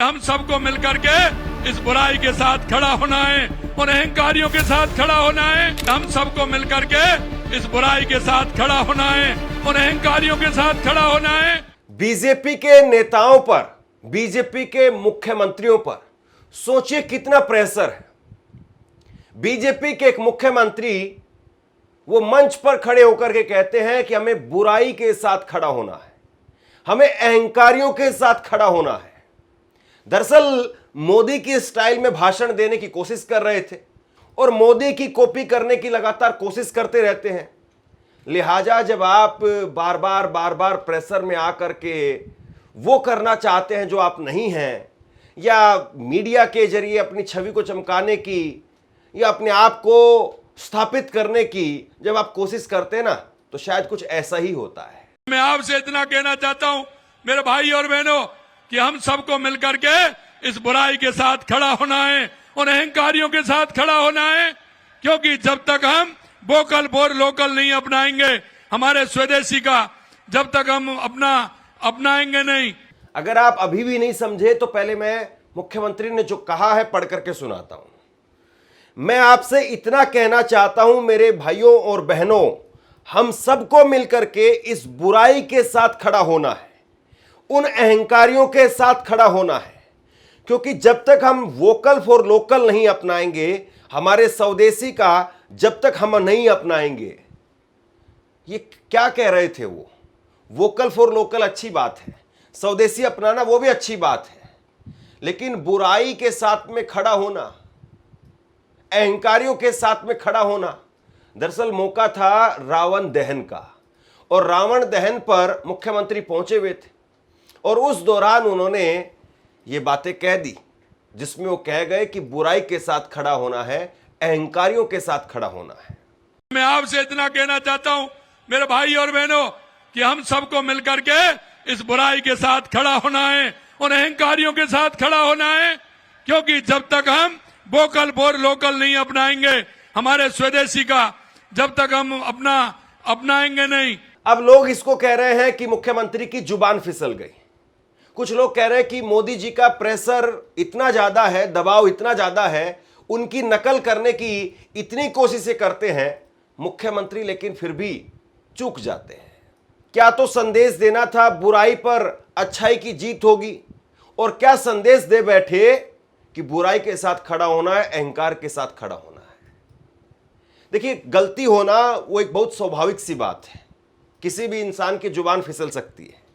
हम सबको मिलकर के इस बुराई के साथ खड़ा होना है, उन अहंकारियों के साथ खड़ा होना है। हम सबको मिलकर के इस बुराई के साथ खड़ा होना है, उन अहंकारियों के साथ खड़ा होना है। बीजेपी के नेताओं पर, बीजेपी के मुख्यमंत्रियों पर सोचिए कितना प्रेशर है। बीजेपी के एक मुख्यमंत्री वो मंच पर खड़े होकर के कहते हैं कि हमें बुराई के साथ खड़ा होना है, हमें अहंकारियों के साथ खड़ा होना है। दरअसल मोदी की स्टाइल में भाषण देने की कोशिश कर रहे थे और मोदी की कॉपी करने की लगातार कोशिश करते रहते हैं। लिहाजा जब आप बार बार प्रेशर में आकर के वो करना चाहते हैं जो आप नहीं हैं, या मीडिया के जरिए अपनी छवि को चमकाने की या अपने आप को स्थापित करने की जब आप कोशिश करते हैं ना, तो शायद कुछ ऐसा ही होता है। मैं आपसे इतना कहना चाहता हूं मेरे भाई और बहनों कि हम सबको मिलकर के इस बुराई के साथ खड़ा होना है, उन अहंकारियों के साथ खड़ा होना है। क्योंकि जब तक हम वोकल फॉर लोकल नहीं अपनाएंगे, हमारे स्वदेशी का जब तक हम अपनाएंगे नहीं। अगर आप अभी भी नहीं समझे तो पहले मैं मुख्यमंत्री ने जो कहा है पढ़ करके सुनाता हूं। मैं आपसे इतना कहना चाहता हूं मेरे भाइयों और बहनों, हम सबको मिलकर के इस बुराई के साथ खड़ा होना है, उन अहंकारियों के साथ खड़ा होना है। क्योंकि जब तक हम वोकल फॉर लोकल नहीं अपनाएंगे, हमारे स्वदेशी का जब तक हम नहीं अपनाएंगे। ये क्या कह रहे थे वो? वोकल फॉर लोकल अच्छी बात है, स्वदेशी अपनाना वो भी अच्छी बात है, लेकिन बुराई के साथ में खड़ा होना, अहंकारियों के साथ में खड़ा होना। दरअसल मौका था रावण दहन का और रावण दहन पर मुख्यमंत्री पहुंचे हुए थे और उस दौरान उन्होंने ये बातें कह दी जिसमें वो कह गए कि बुराई के साथ खड़ा होना है, अहंकारियों के साथ खड़ा होना है। मैं आपसे इतना कहना चाहता हूं मेरे भाई और बहनों कि हम सबको मिलकर के इस बुराई के साथ खड़ा होना है, उन अहंकारियों के साथ खड़ा होना है। क्योंकि जब तक हम वोकल फॉर लोकल नहीं अपनाएंगे, हमारे स्वदेशी का जब तक हम अपनाएंगे नहीं। अब लोग इसको कह रहे हैं कि मुख्यमंत्री की जुबान फिसल गई। कुछ लोग कह रहे हैं कि मोदी जी का प्रेशर इतना ज्यादा है, दबाव इतना ज्यादा है, उनकी नकल करने की इतनी कोशिशें करते हैं मुख्यमंत्री, लेकिन फिर भी चूक जाते हैं। क्या तो संदेश देना था बुराई पर अच्छाई की जीत होगी, और क्या संदेश दे बैठे कि बुराई के साथ खड़ा होना है, अहंकार के साथ खड़ा होना है। देखिए, गलती होना वो एक बहुत स्वाभाविक सी बात है, किसी भी इंसान की जुबान फिसल सकती है।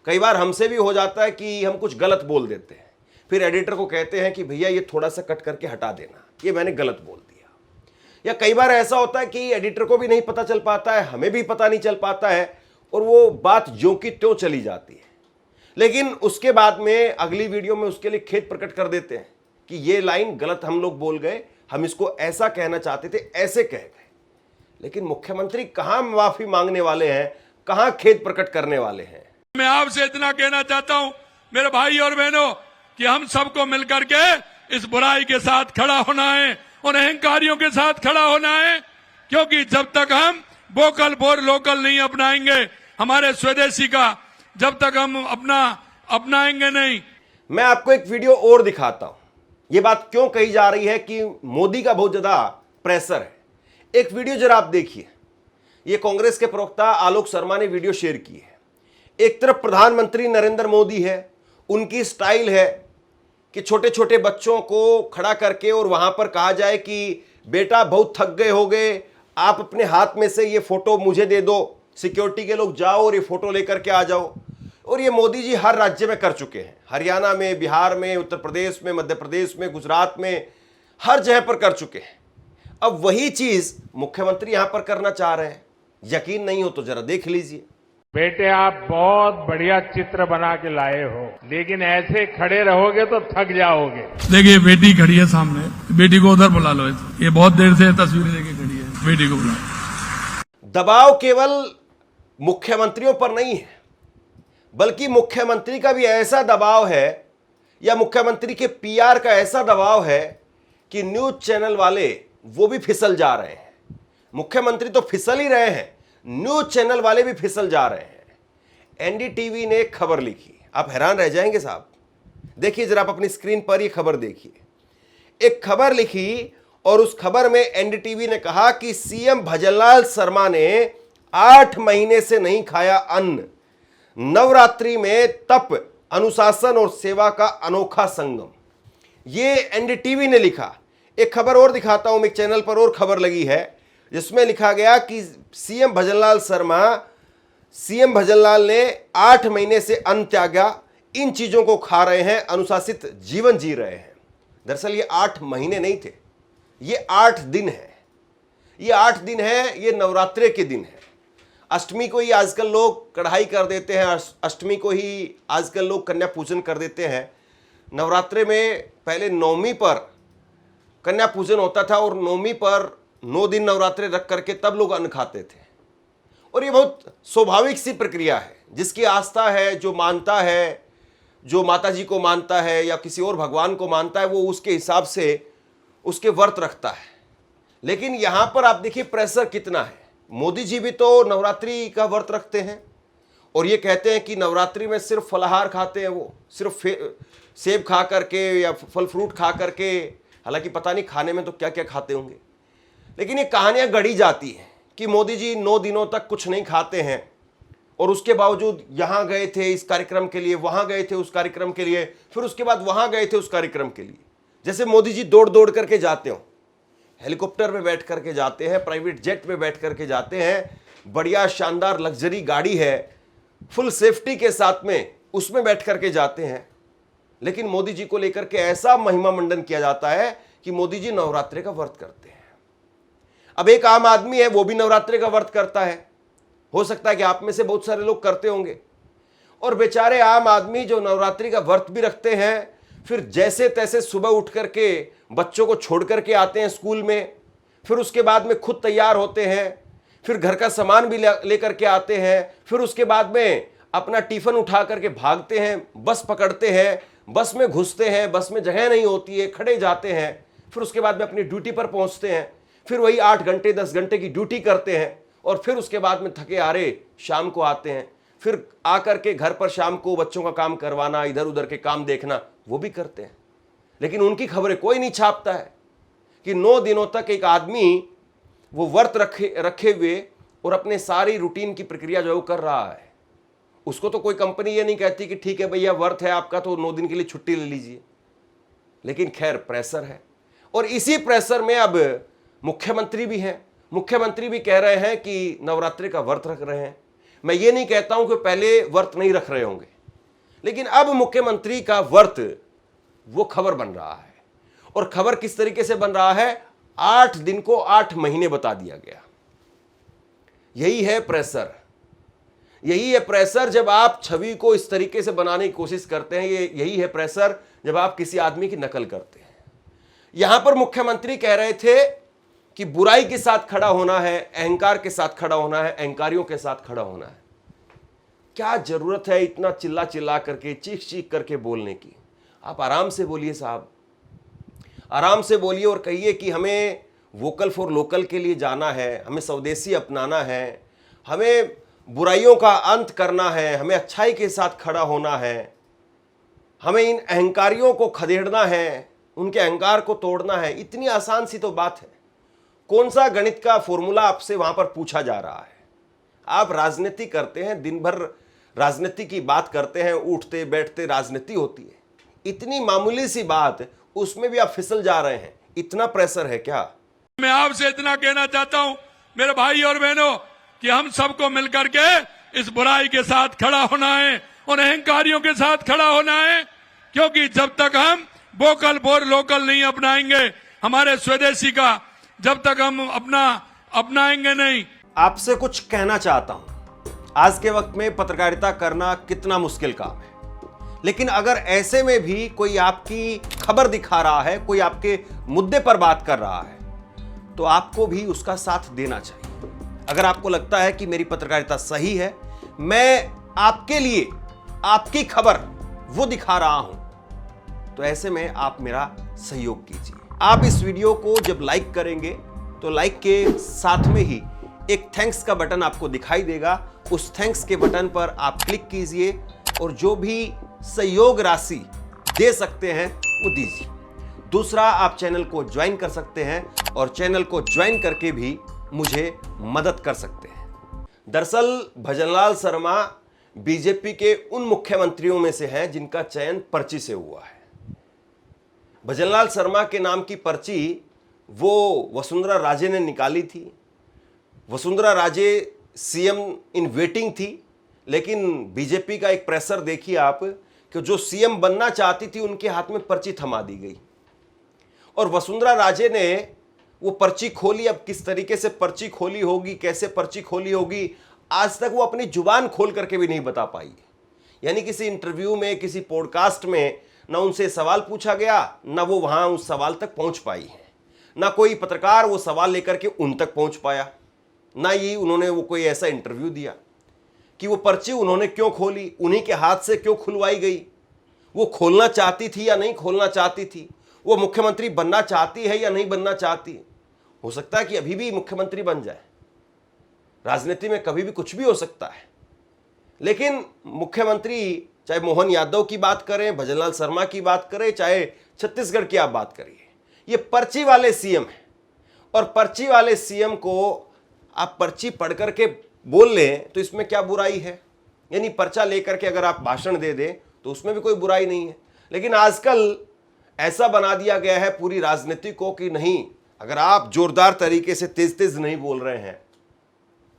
कई बार हमसे भी हो जाता है कि हम कुछ गलत बोल देते हैं, फिर एडिटर को कहते हैं कि भैया ये थोड़ा सा कट करके हटा देना, ये मैंने गलत बोल दिया। या कई बार ऐसा होता है कि एडिटर को भी नहीं पता चल पाता है, हमें भी पता नहीं चल पाता है, और वो बात ज्यों की त्यों चली जाती है। लेकिन उसके बाद में अगली वीडियो में उसके लिए खेद प्रकट कर देते हैं कि ये लाइन गलत हम लोग बोल गए, हम इसको ऐसा कहना चाहते थे, ऐसे कह गए। लेकिन मुख्यमंत्री कहां माफी मांगने वाले हैं, कहां खेद प्रकट करने वाले हैं। मैं आपसे इतना कहना चाहता हूं मेरे भाई और बहनों कि हम सबको मिलकर के इस बुराई के साथ खड़ा होना है, उन अहंकारियों के साथ खड़ा होना है। क्योंकि जब तक हम वोकल फॉर लोकल नहीं अपनाएंगे, हमारे स्वदेशी का जब तक हम अपनाएंगे नहीं। मैं आपको एक वीडियो और दिखाता हूं, यह बात क्यों कही जा रही है कि मोदी का बहुत ज्यादा प्रेशर है। एक वीडियो जरा आप देखिए, यह कांग्रेस के प्रवक्ता आलोक शर्मा ने वीडियो शेयर की है। एक तरफ प्रधानमंत्री नरेंद्र मोदी है, उनकी स्टाइल है कि छोटे छोटे बच्चों को खड़ा करके और वहां पर कहा जाए कि बेटा बहुत थक गए होगे, आप अपने हाथ में से ये फोटो मुझे दे दो, सिक्योरिटी के लोग जाओ और ये फोटो लेकर के आ जाओ। और ये मोदी जी हर राज्य में कर चुके हैं, हरियाणा में, बिहार में, उत्तर प्रदेश में, मध्य प्रदेश में, गुजरात में, हर जगह पर कर चुके हैं। अब वही चीज मुख्यमंत्री यहां पर करना चाह रहे हैं। यकीन नहीं हो तो जरा देख लीजिए। बेटे, आप बहुत बढ़िया चित्र बना के लाए हो, लेकिन ऐसे खड़े रहोगे तो थक जाओगे। देखिए, बेटी खड़ी है सामने, बेटी को उधर बुला लो। ये बहुत देर से तस्वीरें लेके खड़ी है, बेटी को बुलाओ। दबाव केवल मुख्यमंत्रियों पर नहीं है, बल्कि मुख्यमंत्री का भी ऐसा दबाव है, या मुख्यमंत्री के पीआर का ऐसा दबाव है कि न्यूज चैनल वाले वो भी फिसल जा रहे हैं। मुख्यमंत्री तो फिसल ही रहे हैं, न्यूज चैनल वाले भी फिसल जा रहे हैं। एनडीटीवी ने एक खबर लिखी, आप हैरान रह जाएंगे साहब। देखिए जरा आप अपनी स्क्रीन पर ये खबर देखिए। एक खबर लिखी और उस खबर में एनडीटीवी ने कहा कि सीएम भजनलाल शर्मा ने 8 महीने से नहीं खाया अन्न, नवरात्रि में तप, अनुशासन और सेवा का अनोखा संगम। ये एनडीटीवी ने लिखा। एक खबर और दिखाता हूं, एक चैनल पर और खबर लगी है जिसमें लिखा गया कि सीएम भजनलाल ने 8 महीने से अन्न त्यागा, इन चीजों को खा रहे हैं, अनुशासित जीवन जी रहे हैं। दरअसल ये 8 महीने नहीं थे, ये 8 दिन है। ये 8 दिन है, ये नवरात्रे के दिन है। अष्टमी को ही आजकल लोग कढ़ाई कर देते हैं, अष्टमी को ही आजकल लोग कन्या पूजन कर देते हैं। नवरात्रे में पहले नवमी पर कन्या पूजन होता था और नवमी पर 9 दिन नवरात्रे रख करके तब लोग अन्न खाते थे। और ये बहुत स्वाभाविक सी प्रक्रिया है। जिसकी आस्था है, जो मानता है, जो माता जी को मानता है या किसी और भगवान को मानता है, वो उसके हिसाब से उसके व्रत रखता है। लेकिन यहां पर आप देखिए प्रेशर कितना है। मोदी जी भी तो नवरात्रि का व्रत रखते हैं और ये कहते हैं कि नवरात्रि में सिर्फ फलाहार खाते हैं, वो सिर्फ सेब खा करके या फल फ्रूट खा करके, हालांकि पता नहीं खाने में तो क्या क्या खाते होंगे। लेकिन ये कहानियां गढ़ी जाती हैं कि मोदी जी 9 दिनों तक कुछ नहीं खाते हैं और उसके बावजूद यहां गए थे इस कार्यक्रम के लिए, वहां गए थे उस कार्यक्रम के लिए, फिर उसके बाद वहां गए थे उस कार्यक्रम के लिए। जैसे मोदी जी दौड़ दौड़ करके जाते हो, हेलीकॉप्टर में बैठ करके जाते हैं, प्राइवेट जेट में बैठ करके जाते हैं, बढ़िया शानदार लग्जरी गाड़ी है, फुल सेफ्टी के साथ में उसमें बैठ करके जाते हैं। लेकिन मोदी जी को लेकर के ऐसा महिमा मंडन किया जाता है कि मोदी जी नवरात्रे का व्रत करते हैं। अब एक आम आदमी है, वो भी नवरात्रे का व्रत करता है। हो सकता है कि आप में से बहुत सारे लोग करते होंगे। और बेचारे आम आदमी जो नवरात्रि का व्रत भी रखते हैं, फिर जैसे तैसे सुबह उठ करके बच्चों को छोड़ करके आते हैं स्कूल में, फिर उसके बाद में खुद तैयार होते हैं, फिर घर का सामान भी लेकर के आते हैं, फिर उसके बाद में अपना टिफिन उठा करके भागते हैं, बस पकड़ते हैं, बस में घुसते हैं, बस में जगह नहीं होती है, खड़े जाते हैं, फिर उसके बाद में अपनी ड्यूटी पर पहुंचते हैं, फिर वही 8 घंटे 10 घंटे की ड्यूटी करते हैं और फिर उसके बाद में थके हारे शाम को आते हैं, फिर आकर के घर पर शाम को बच्चों का काम करवाना, इधर उधर के काम देखना, वो भी करते हैं। लेकिन उनकी खबरें कोई नहीं छापता है कि 9 दिनों तक एक आदमी वो व्रत रखे हुए और अपने सारी रूटीन की प्रक्रिया जो है वो कर रहा है। उसको तो कोई कंपनी ये नहीं कहती कि ठीक है भैया व्रत है आपका तो 9 दिन के लिए छुट्टी ले लीजिए। लेकिन खैर प्रेशर है और इसी प्रेशर में अब मुख्यमंत्री भी हैं। मुख्यमंत्री भी कह रहे हैं कि नवरात्रि का व्रत रख रहे हैं। मैं ये नहीं कहता हूं कि पहले व्रत नहीं रख रहे होंगे, लेकिन अब मुख्यमंत्री का व्रत वो खबर बन रहा है। और खबर किस तरीके से बन रहा है, 8 दिन को 8 महीने बता दिया गया। यही है प्रेशर, यही है प्रेशर जब आप छवि को इस तरीके से बनाने की कोशिश करते हैं। यही है प्रेशर जब आप किसी आदमी की नकल करते हैं। यहां पर मुख्यमंत्री कह रहे थे कि बुराई के साथ खड़ा होना है, अहंकार के साथ खड़ा होना है, अहंकारियों के साथ खड़ा होना है। क्या जरूरत है इतना चिल्ला चिल्ला करके, चीख चीख करके बोलने की? आप आराम से बोलिए साहब, आराम से बोलिए और कहिए कि हमें वोकल फॉर लोकल के लिए जाना है, हमें स्वदेशी अपनाना है, हमें बुराइयों का अंत करना है, हमें अच्छाई के साथ खड़ा होना है, हमें इन अहंकारियों को खदेड़ना है, उनके अहंकार को तोड़ना है। इतनी आसान सी तो बात है। कौन सा गणित का फॉर्मूला आपसे वहां पर पूछा जा रहा है? आप राजनीति करते हैं, दिन भर राजनीति की बात करते हैं, उठते बैठते राजनीति होती है। इतनी मामूली सी बात, उसमें भी आप फिसल जा रहे हैं। इतना प्रेशर है क्या? मैं आपसे इतना कहना चाहता हूं मेरे भाई और बहनों कि हम सबको मिलकर के इस बुराई के साथ खड़ा होना है, उन अहंकारियों के साथ खड़ा होना है। क्योंकि जब तक हम वोकल फॉर लोकल नहीं अपनाएंगे, हमारे स्वदेशी का जब तक हम अपनाएंगे नहीं। आपसे कुछ कहना चाहता हूं। आज के वक्त में पत्रकारिता करना कितना मुश्किल काम है, लेकिन अगर ऐसे में भी कोई आपकी खबर दिखा रहा है, कोई आपके मुद्दे पर बात कर रहा है, तो आपको भी उसका साथ देना चाहिए। अगर आपको लगता है कि मेरी पत्रकारिता सही है, मैं आपके लिए आपकी खबर वो दिखा रहा हूं, तो ऐसे में आप मेरा सहयोग कीजिए। आप इस वीडियो को जब लाइक करेंगे तो लाइक के साथ में ही एक थैंक्स का बटन आपको दिखाई देगा। उस थैंक्स के बटन पर आप क्लिक कीजिए और जो भी सहयोग राशि दे सकते हैं वो दीजिए। दूसरा, आप चैनल को ज्वाइन कर सकते हैं और चैनल को ज्वाइन करके भी मुझे मदद कर सकते हैं। दरअसल भजनलाल शर्मा बीजेपी के उन मुख्यमंत्रियों में से हैं जिनका चयन पर्ची से हुआ है। भजनलाल शर्मा के नाम की पर्ची वो वसुंधरा राजे ने निकाली थी। Vasundhara Raje CM in waiting थी, लेकिन बीजेपी का एक प्रेशर देखिए आप कि जो सीएम बनना चाहती थी उनके हाथ में पर्ची थमा दी गई और वसुंधरा राजे ने वो पर्ची खोली। अब किस तरीके से पर्ची खोली होगी, कैसे पर्ची खोली होगी, आज तक वो अपनी जुबान खोल करके भी नहीं बता पाई। यानी किसी इंटरव्यू में, किसी पॉडकास्ट में ना उनसे सवाल पूछा गया, ना वो वहां उस सवाल तक पहुंच पाई है, ना कोई पत्रकार वो सवाल लेकर के उन तक पहुंच पाया, ना ही उन्होंने वो कोई ऐसा इंटरव्यू दिया कि वो पर्ची उन्होंने क्यों खोली, उन्हीं के हाथ से क्यों खुलवाई गई, वो खोलना चाहती थी या नहीं खोलना चाहती थी, वो मुख्यमंत्री बनना चाहती है या नहीं बनना चाहती। हो सकता है कि अभी भी मुख्यमंत्री बन जाए, राजनीति में कभी भी कुछ भी हो सकता है। लेकिन मुख्यमंत्री, चाहे मोहन यादव की बात करें, भजनलाल शर्मा की बात करें, चाहे छत्तीसगढ़ की आप बात करिए, ये पर्ची वाले सीएम हैं। और पर्ची वाले सीएम को आप पर्ची पढ़ करके बोल लें तो इसमें क्या बुराई है। यानी पर्चा लेकर के अगर आप भाषण दे दें तो उसमें भी कोई बुराई नहीं है। लेकिन आजकल ऐसा बना दिया गया है पूरी राजनीति को कि नहीं, अगर आप जोरदार तरीके से तेज तेज नहीं बोल रहे हैं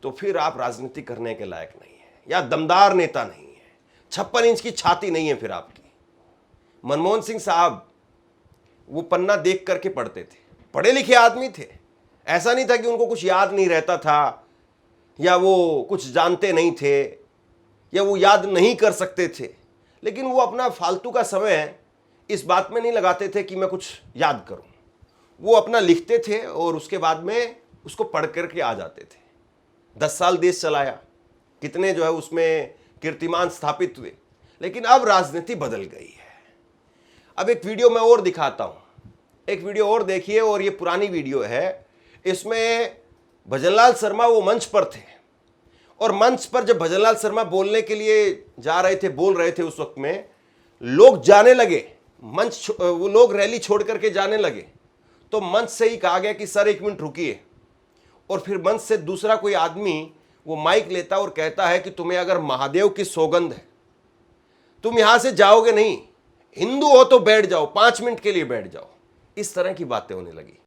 तो फिर आप राजनीति करने के लायक नहीं है या दमदार नेता नहीं है, 56 इंच की छाती नहीं है फिर आपकी। मनमोहन सिंह साहब वो पन्ना देख करके पढ़ते थे, पढ़े लिखे आदमी थे। ऐसा नहीं था कि उनको कुछ याद नहीं रहता था या वो कुछ जानते नहीं थे या वो याद नहीं कर सकते थे, लेकिन वो अपना फालतू का समय इस बात में नहीं लगाते थे कि मैं कुछ याद करूं। वो अपना लिखते थे और उसके बाद में उसको पढ़ करके आ जाते थे। 10 साल देश चलाया, कितने जो है उसमें कीर्तिमान स्थापित हुए। लेकिन अब राजनीति बदल गई है। अब एक वीडियो मैं और दिखाता हूं, एक वीडियो और देखिए। और ये पुरानी वीडियो है, इसमें भजनलाल शर्मा वो मंच पर थे और मंच पर जब भजनलाल शर्मा बोलने के लिए जा रहे थे, बोल रहे थे, उस वक्त में लोग जाने लगे, मंच वो लोग रैली छोड़ करके जाने लगे तो मंच से ही कहा गया कि सर 1 मिनट रुकिए। और फिर मंच से दूसरा कोई आदमी वो माइक लेता और कहता है कि तुम्हें अगर महादेव की सौगंध है तुम यहां से जाओगे नहीं, हिंदू हो तो बैठ जाओ, 5 मिनट के लिए बैठ जाओ। इस तरह की बातें होने लगी।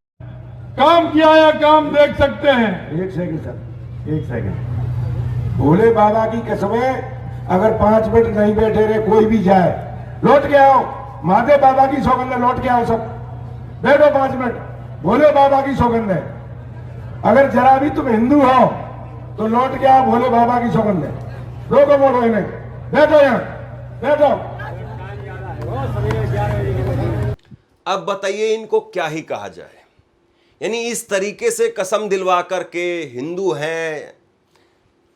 काम किया या काम देख सकते हैं। एक सेकंड सर, एक सेकंड। भोले बाबा की कसम है, अगर 5 मिनट नहीं बैठे रहे कोई भी जाए, लौट के आओ। महादेव बाबा की सौगंध है, लौट के आओ सब, बैठो 5 मिनट। भोले बाबा की सौगंध है, अगर जरा भी तुम हिंदू हो तो लौट के आओ, भोले बाबा की सौगंध है। रोको मोड़ो इन्हें, बैठो यहाँ, बैठो। अब बताइए इनको क्या ही कहा जाए। यानी इस तरीके से कसम दिलवा करके हिंदू हैं,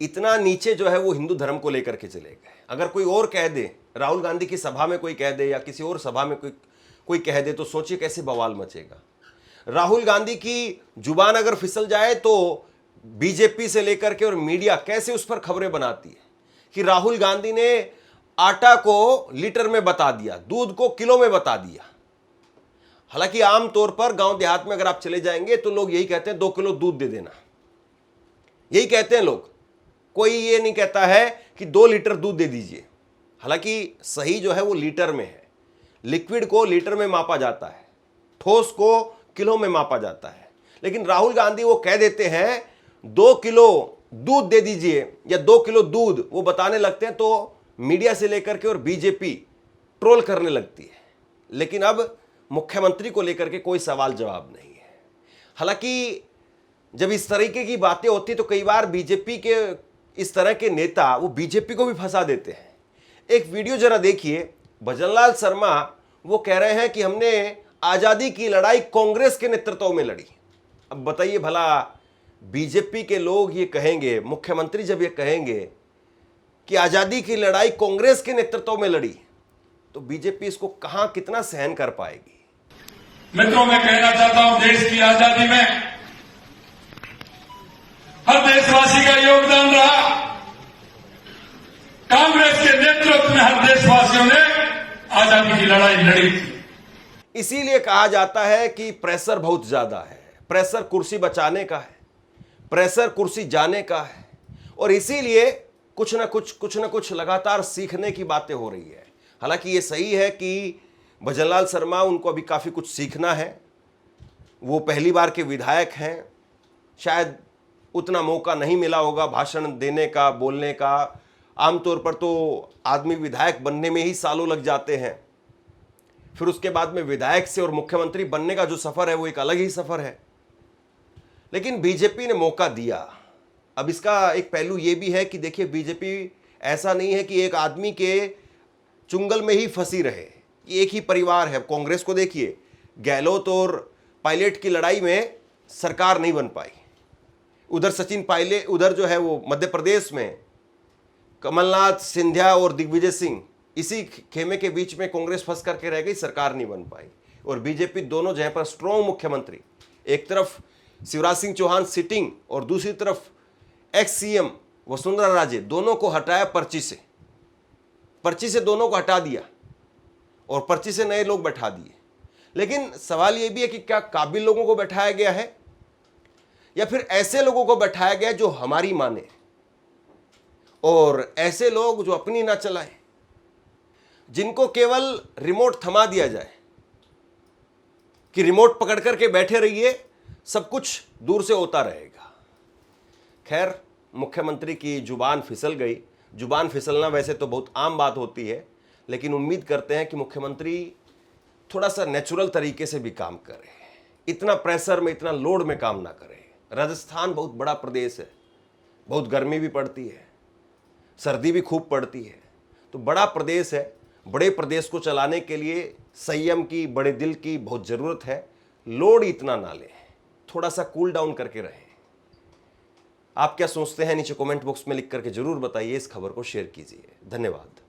इतना नीचे जो है वो हिंदू धर्म को लेकर के चले गए। अगर कोई और कह दे, राहुल गांधी की सभा में कोई कह दे या किसी और सभा में कोई कह दे तो सोचिए कैसे बवाल मचेगा। राहुल गांधी की जुबान अगर फिसल जाए तो बीजेपी से लेकर के और मीडिया कैसे उस पर खबरें बनाती है कि राहुल गांधी ने आटा को लीटर में बता दिया, दूध को किलो में बता दिया। हालांकि आमतौर पर गांव देहात में अगर आप चले जाएंगे तो लोग यही कहते हैं 2 किलो दूध दे देना, यही कहते हैं लोग। कोई ये नहीं कहता है कि 2 लीटर दूध दे दीजिए। हालांकि सही जो है वो लीटर में है, लिक्विड को लीटर में मापा जाता है, ठोस को किलो में मापा जाता है। लेकिन राहुल गांधी वो कह देते हैं 2 किलो दूध दे दीजिए या 2 किलो दूध, वो बताने लगते हैं तो मीडिया से लेकर के और बीजेपी ट्रोल करने लगती है। लेकिन अब मुख्यमंत्री को लेकर के कोई सवाल जवाब नहीं है। हालांकि जब इस तरीके की बातें होती तो कई बार बीजेपी के इस तरह के नेता वो बीजेपी को भी फंसा देते हैं। एक वीडियो जरा देखिए, भजनलाल शर्मा वो कह रहे हैं कि हमने आजादी की लड़ाई कांग्रेस के नेतृत्व में लड़ी। अब बताइए भला बीजेपी के लोग ये कहेंगे, मुख्यमंत्री जब ये कहेंगे कि आजादी की लड़ाई कांग्रेस के नेतृत्व में लड़ी, तो बीजेपी इसको कहां कितना सहन कर पाएगी। मित्रों, मैं कहना चाहता हूं देश की आजादी में हर देशवासी का योगदान रहा। कांग्रेस के नेतृत्व में हर देशवासियों ने आजादी की लड़ाई लड़ी थी। इसीलिए कहा जाता है कि प्रेशर बहुत ज्यादा है, प्रेशर कुर्सी बचाने का है, प्रेशर कुर्सी जाने का है, और इसीलिए कुछ ना कुछ लगातार सीखने की बातें हो रही है। हालांकि ये सही है कि भजनलाल शर्मा, उनको अभी काफी कुछ सीखना है। वो पहली बार के विधायक हैं, शायद उतना मौका नहीं मिला होगा भाषण देने का, बोलने का। आमतौर पर तो आदमी विधायक बनने में ही सालों लग जाते हैं, फिर उसके बाद में विधायक से और मुख्यमंत्री बनने का जो सफर है वो एक अलग ही सफर है। लेकिन बीजेपी ने मौका दिया। अब इसका एक पहलू ये भी है कि देखिए, बीजेपी ऐसा नहीं है कि एक आदमी के चुंगल में ही फंसी रहे, ये एक ही परिवार है। कांग्रेस को देखिए, गहलोत और पायलट की लड़ाई में सरकार नहीं बन पाई। उधर सचिन पायलट, उधर जो है वो मध्य प्रदेश में कमलनाथ, सिंधिया और दिग्विजय सिंह, इसी खेमे के बीच में कांग्रेस फंस करके रह गई, सरकार नहीं बन पाई। और बीजेपी दोनों जहां पर स्ट्रॉन्ग मुख्यमंत्री, एक तरफ शिवराज सिंह चौहान सिटिंग और दूसरी तरफ एक्स सीएम वसुंधरा राजे, दोनों को हटाया पर्ची से दोनों को हटा दिया और पर्ची से नए लोग बैठा दिए। लेकिन सवाल यह भी है कि क्या काबिल लोगों को बैठाया गया है या फिर ऐसे लोगों को बैठाया गया जो हमारी माने, और ऐसे लोग जो अपनी ना चलाएं, जिनको केवल रिमोट थमा दिया जाए कि रिमोट पकड़ करके बैठे रहिए, सब कुछ दूर से होता रहेगा। खैर, मुख्यमंत्री की जुबान फिसल गई। जुबान फिसलना वैसे तो बहुत आम बात होती है, लेकिन उम्मीद करते हैं कि मुख्यमंत्री थोड़ा सा नेचुरल तरीके से भी काम करे, इतना प्रेशर में, इतना लोड में काम ना करे। राजस्थान बहुत बड़ा प्रदेश है, बहुत गर्मी भी पड़ती है, सर्दी भी खूब पड़ती है, तो बड़ा प्रदेश है। बड़े प्रदेश को चलाने के लिए संयम की, बड़े दिल की बहुत ज़रूरत है। लोड इतना ना लें, थोड़ा सा कूल डाउन करके रहें। आप क्या सोचते हैं, नीचे कमेंट बॉक्स में लिख करके जरूर बताइए। इस खबर को शेयर कीजिए। धन्यवाद।